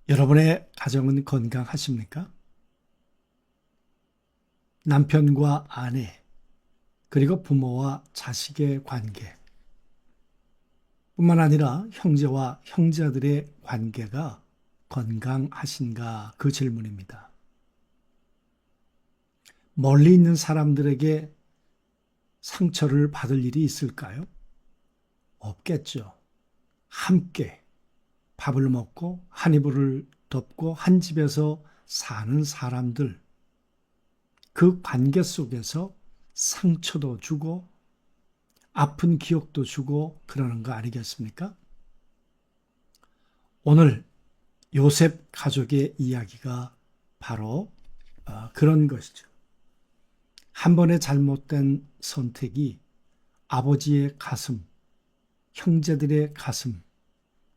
여러분의 가정은 건강하십니까? 남편과 아내, 그리고 부모와 자식의 관계, 뿐만 아니라 형제와 형제들의 관계가 건강하신가? 그 질문입니다. 멀리 있는 사람들에게 상처를 받을 일이 있을까요? 없겠죠. 함께 밥을 먹고 한 이불을 덮고 한 집에서 사는 사람들, 그 관계 속에서 상처도 주고 아픈 기억도 주고 그러는 거 아니겠습니까? 오늘 요셉 가족의 이야기가 바로 그런 것이죠. 한 번의 잘못된 선택이 아버지의 가슴, 형제들의 가슴,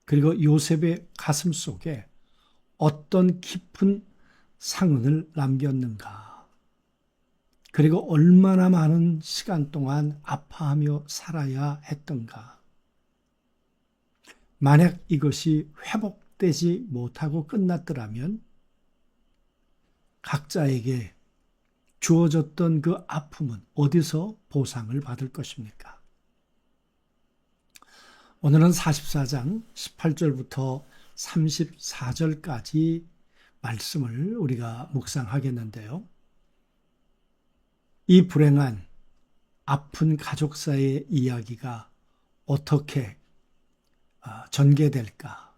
그리고 요셉의 가슴 속에 어떤 깊은 상흔을 남겼는가. 그리고 얼마나 많은 시간 동안 아파하며 살아야 했던가. 만약 이것이 회복되지 못하고 끝났더라면 각자에게 주어졌던 그 아픔은 어디서 보상을 받을 것입니까? 오늘은 44장 18절부터 34절까지 말씀을 우리가 묵상하겠는데요. 이 불행한 아픈 가족사의 이야기가 어떻게 전개될까?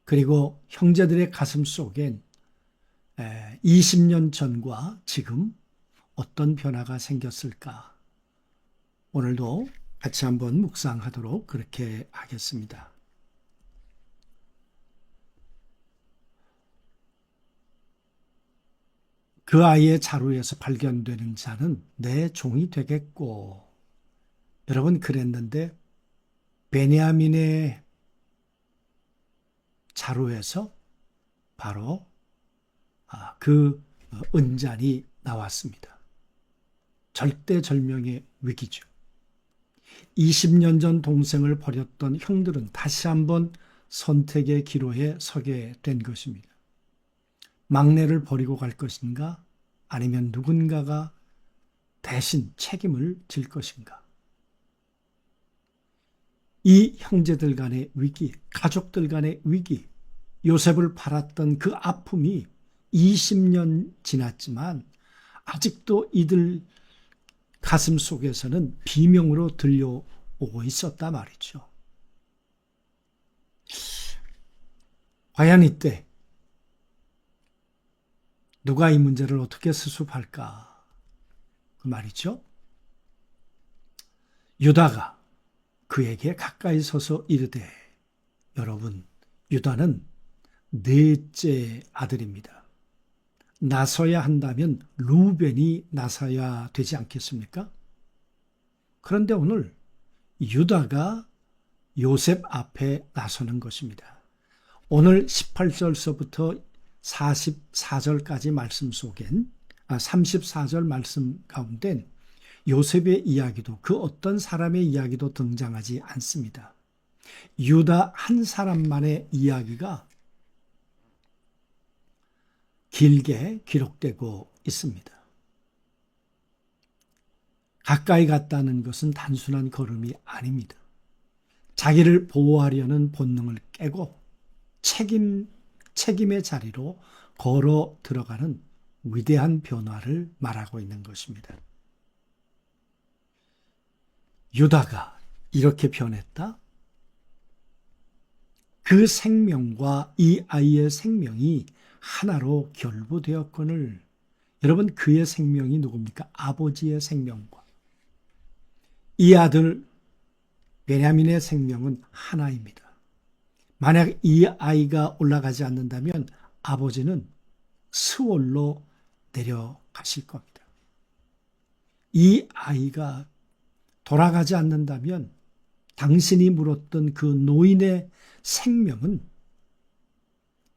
그리고 형제들의 가슴 속엔 20년 전과 지금 어떤 변화가 생겼을까? 오늘도 같이 한번 묵상하도록 그렇게 하겠습니다. 그 아이의 자루에서 발견되는 자는 내 종이 되겠고, 여러분 그랬는데 베냐민의 자루에서 바로 그 은잔이 나왔습니다. 절대절명의 위기죠. 20년 전 동생을 버렸던 형들은 다시 한번 선택의 기로에 서게 된 것입니다. 막내를 버리고 갈 것인가? 아니면 누군가가 대신 책임을 질 것인가? 이 형제들 간의 위기, 가족들 간의 위기, 요셉을 팔았던 그 아픔이 20년 지났지만 아직도 이들 가슴 속에서는 비명으로 들려오고 있었단 말이죠. 과연 이때 누가 이 문제를 어떻게 수습할까? 그 말이죠. 유다가 그에게 가까이 서서 이르되, 여러분, 유다는 넷째 아들입니다. 나서야 한다면 루벤이 나서야 되지 않겠습니까? 그런데 오늘 유다가 요셉 앞에 나서는 것입니다. 오늘 18절서부터 44절까지 말씀 속엔 34절 말씀 가운데 요셉의 이야기도 그 어떤 사람의 이야기도 등장하지 않습니다. 유다 한 사람만의 이야기가 길게 기록되고 있습니다. 가까이 갔다는 것은 단순한 걸음이 아닙니다. 자기를 보호하려는 본능을 깨고 책임의 자리로 걸어 들어가는 위대한 변화를 말하고 있는 것입니다. 유다가 이렇게 변했다? 그 생명과 이 아이의 생명이 하나로 결부되었거늘, 여러분 그의 생명이 누굽니까? 아버지의 생명과 이 아들 베냐민의 생명은 하나입니다. 만약 이 아이가 올라가지 않는다면 아버지는 스월로 내려가실 겁니다. 이 아이가 돌아가지 않는다면 당신이 물었던 그 노인의 생명은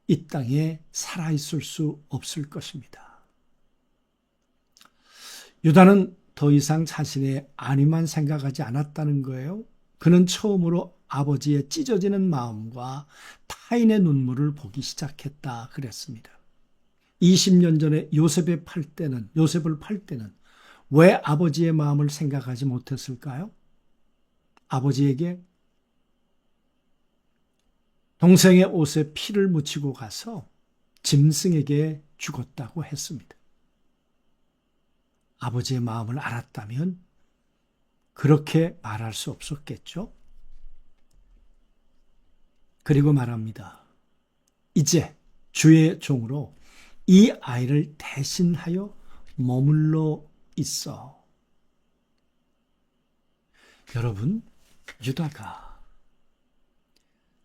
이 땅에 살아있을 수 없을 것입니다. 유다는 더 이상 자신의 안위만 생각하지 않았다는 거예요. 그는 처음으로 아버지의 찢어지는 마음과 타인의 눈물을 보기 시작했다 그랬습니다. 20년 전에 요셉을 팔 때는 왜 아버지의 마음을 생각하지 못했을까요? 아버지에게 동생의 옷에 피를 묻히고 가서 짐승에게 죽었다고 했습니다. 아버지의 마음을 알았다면 그렇게 말할 수 없었겠죠? 그리고 말합니다. 이제 주의 종으로 이 아이를 대신하여 머물러 있어. 여러분, 유다가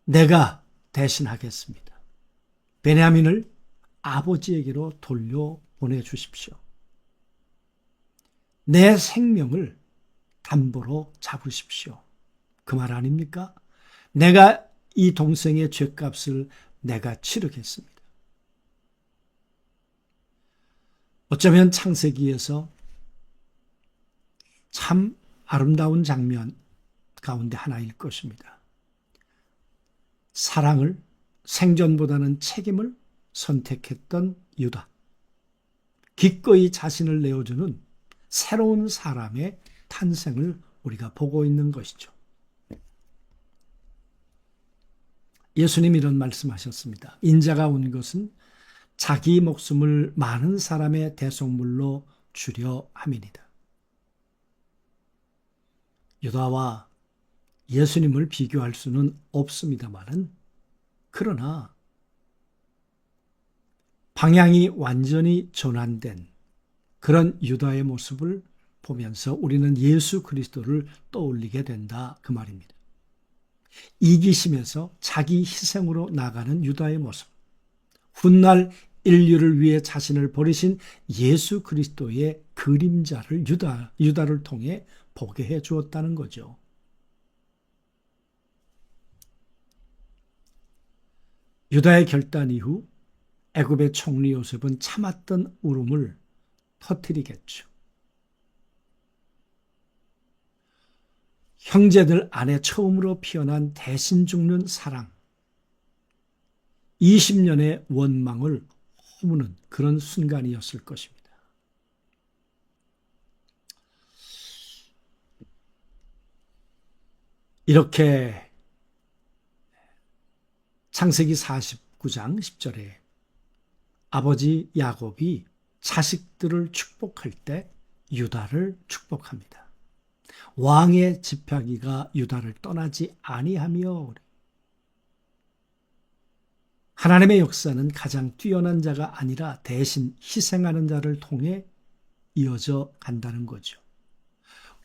내가 대신하겠습니다. 베냐민을 아버지에게로 돌려보내 주십시오. 내 생명을 담보로 잡으십시오. 그 말 아닙니까? 내가 이 동생의 죗값을 내가 치르겠습니다. 어쩌면 창세기에서 참 아름다운 장면 가운데 하나일 것입니다. 사랑을 생존보다는 책임을 선택했던 유다. 기꺼이 자신을 내어주는 새로운 사람의 탄생을 우리가 보고 있는 것이죠. 예수님이 이런 말씀하셨습니다. 인자가 온 것은 자기 목숨을 많은 사람의 대속물로 주려 함이니이다. 유다와 예수님을 비교할 수는 없습니다만은, 그러나 방향이 완전히 전환된 그런 유다의 모습을 보면서 우리는 예수 그리스도를 떠올리게 된다 그 말입니다. 이기심에서 자기 희생으로 나가는 유다의 모습, 훗날 인류를 위해 자신을 버리신 예수 그리스도의 그림자를 유다를 통해 보게 해 주었다는 거죠. 유다의 결단 이후 애굽의 총리 요셉은 참았던 울음을 터뜨리겠죠. 형제들 안에 처음으로 피어난 대신 죽는 사랑, 20년의 원망을 허무는 그런 순간이었을 것입니다. 이렇게 창세기 49장 10절에 아버지 야곱이 자식들을 축복할 때 유다를 축복합니다. 왕의 지팡이가 유다를 떠나지 아니하며, 하나님의 역사는 가장 뛰어난 자가 아니라 대신 희생하는 자를 통해 이어져 간다는 거죠.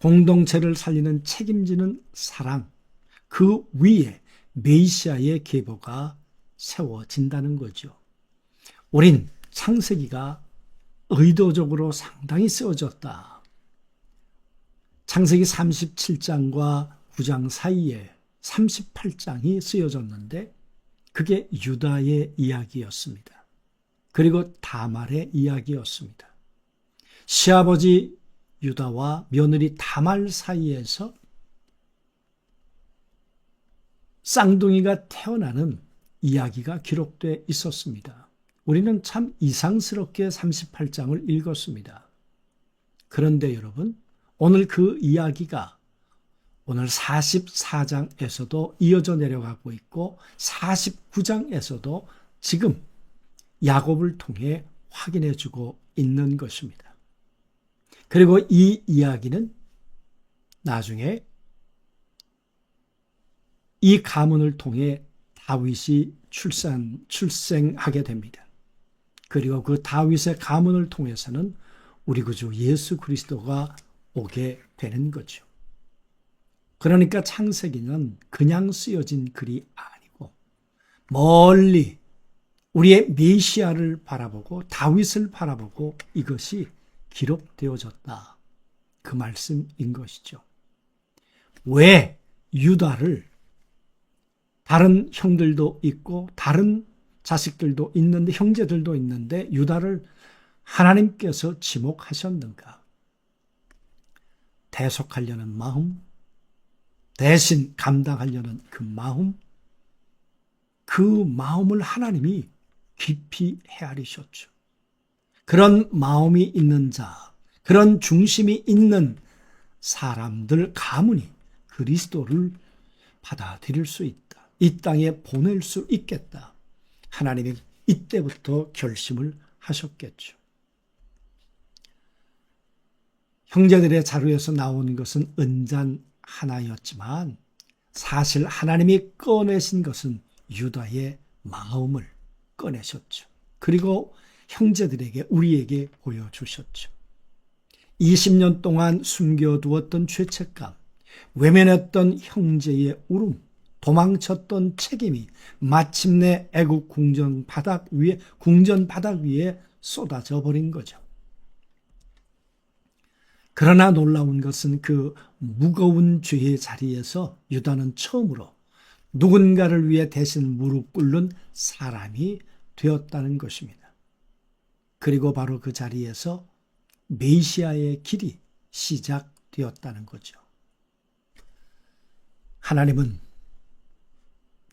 공동체를 살리는 책임지는 사랑, 그 위에 메시아의 계보가 세워진다는 거죠. 우린 창세기가 의도적으로 상당히 쓰여졌다. 창세기 37장과 9장 사이에 38장이 쓰여졌는데 그게 유다의 이야기였습니다. 그리고 다말의 이야기였습니다. 시아버지 유다와 며느리 다말 사이에서 쌍둥이가 태어나는 이야기가 기록되어 있었습니다. 우리는 참 이상스럽게 38장을 읽었습니다. 그런데 여러분, 오늘 그 이야기가 오늘 44장에서도 이어져 내려가고 있고 49장에서도 지금 야곱을 통해 확인해 주고 있는 것입니다. 그리고 이 이야기는 나중에 이 가문을 통해 다윗이 출생하게 됩니다. 그리고 그 다윗의 가문을 통해서는 우리 구주 예수 그리스도가 오게 되는 거죠. 그러니까 창세기는 그냥 쓰여진 글이 아니고 멀리 우리의 메시아를 바라보고 다윗을 바라보고 이것이 기록되어졌다. 그 말씀인 것이죠. 왜 유다를, 다른 형들도 있고 다른 자식들도 있는데, 형제들도 있는데 유다를 하나님께서 지목하셨는가? 대속하려는 마음, 대신 감당하려는 그 마음을 하나님이 깊이 헤아리셨죠. 그런 마음이 있는 자, 그런 중심이 있는 사람들 가문이 그리스도를 받아들일 수 있다. 이 땅에 보낼 수 있겠다. 하나님이 이때부터 결심을 하셨겠죠. 형제들의 자료에서 나온 것은 은잔 하나였지만 사실 하나님이 꺼내신 것은 유다의 마음을 꺼내셨죠. 그리고 형제들에게, 우리에게 보여주셨죠. 20년 동안 숨겨두었던 죄책감, 외면했던 형제의 울음, 도망쳤던 책임이 마침내 애국 궁전 바닥 위에 쏟아져 버린 거죠. 그러나 놀라운 것은 그 무거운 죄의 자리에서 유다는 처음으로 누군가를 위해 대신 무릎 꿇는 사람이 되었다는 것입니다. 그리고 바로 그 자리에서 메시아의 길이 시작되었다는 거죠. 하나님은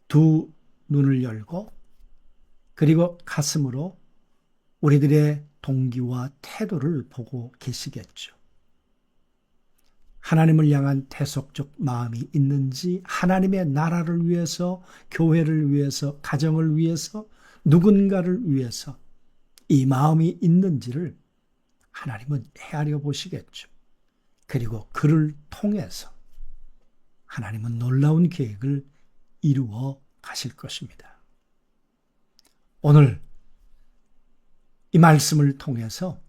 두 눈을 열고 그리고 가슴으로 우리들의 동기와 태도를 보고 계시겠죠. 하나님을 향한 대속적 마음이 있는지, 하나님의 나라를 위해서, 교회를 위해서, 가정을 위해서, 누군가를 위해서 이 마음이 있는지를 하나님은 헤아려 보시겠죠. 그리고 그를 통해서 하나님은 놀라운 계획을 이루어 가실 것입니다. 오늘 이 말씀을 통해서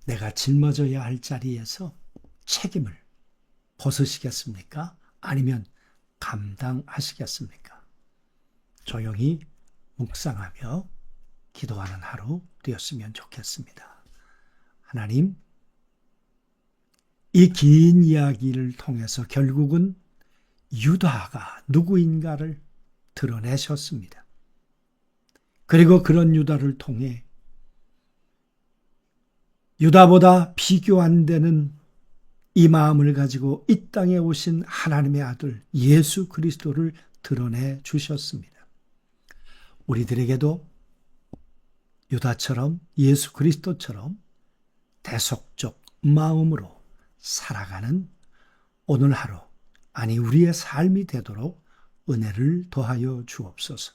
내가 짊어져야 할 자리에서 책임을 벗으시겠습니까? 아니면 감당하시겠습니까? 조용히 묵상하며 기도하는 하루 되었으면 좋겠습니다. 하나님, 이 긴 이야기를 통해서 결국은 유다가 누구인가를 드러내셨습니다. 그리고 그런 유다를 통해 유다보다 비교 안 되는 이 마음을 가지고 이 땅에 오신 하나님의 아들 예수 그리스도를 드러내 주셨습니다. 우리들에게도 유다처럼, 예수 그리스도처럼 대속적 마음으로 살아가는 오늘 하루, 아니 우리의 삶이 되도록 은혜를 더하여 주옵소서.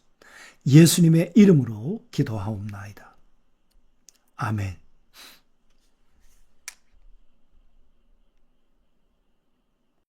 예수님의 이름으로 기도하옵나이다. 아멘.